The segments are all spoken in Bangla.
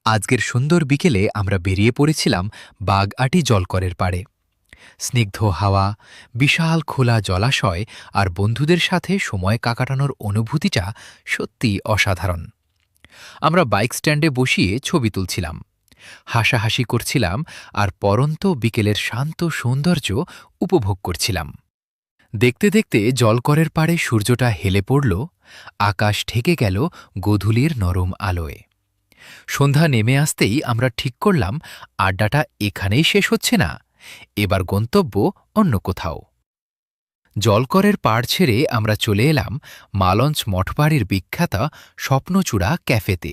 আজকের সুন্দর বিকেলে আমরা বেরিয়ে পড়েছিলাম বাগআটি জলকরের পাড়ে। স্নিগ্ধ হাওয়া, বিশাল খোলা জলাশয় আর বন্ধুদের সাথে সময় কাটানোর অনুভূতিটা সত্যিই অসাধারণ। আমরা বাইক স্ট্যান্ডে বসিয়ে ছবি তুলছিলাম, হাসাহাসি করছিলাম আর পরন্ত বিকেলের শান্ত সৌন্দর্য উপভোগ করছিলাম। দেখতে দেখতে জলকরের পাড়ে সূর্যটা হেলে পড়ল, আকাশ ঢেকে গেল গোধূলির নরম আলোয়। সন্ধ্যা নেমে আসতেই আমরা ঠিক করলাম আড্ডাটা এখানেই শেষ হচ্ছে না, এবার গন্তব্য অন্য কোথাও। জলকরের পাড় ছেড়ে আমরা চলে এলাম মালঞ্চ মঠবাড়ির বিখ্যাত স্বপ্নচূড়া ক্যাফেতে।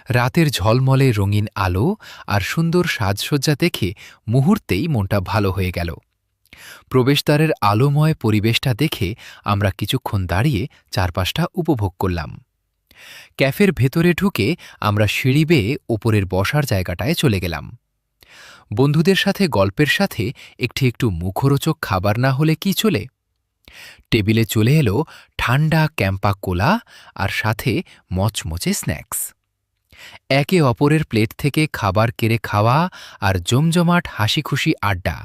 রাতের ঝলমলে রঙিন আলো আর সুন্দর সাজসজ্জা দেখে মুহূর্তেই মনটা ভালো হয়ে গেল। প্রবেশদ্বারের আলোময় পরিবেশটা দেখে আমরা কিছুক্ষণ দাঁড়িয়ে চারপাশটা উপভোগ করলাম। ক্যাফের ভেতরে ঢুকে আমরা সিঁড়ি বেয়ে ওপরের বসার জায়গাটায় চলে গেলাম। বন্ধুদের সাথে গল্পের সাথে একটু মুখরোচক খাবার না হলে কি চলে। টেবিলে চলে এলো ঠান্ডা ক্যাম্পা কোলা আর সাথে মচমচে স্ন্যাক্স। একে অপরের প্লেট থেকে খাবার কেড়ে খাওয়া আর জমজমাট হাসিখুশি আড্ডা,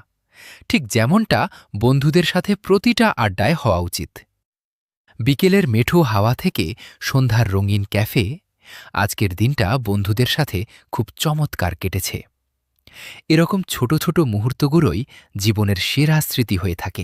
ঠিক যেমনটা বন্ধুদের সাথে প্রতিটা আড্ডায় হওয়া উচিত। বিকেলের মেঠো হাওয়া থেকে সন্ধ্যার রঙিন ক্যাফে, আজকের দিনটা বন্ধুদের সাথে খুব চমৎকার কেটেছে। এরকম ছোট ছোট মুহূর্তগুলোই জীবনের সেরা স্মৃতি হয়ে থাকে।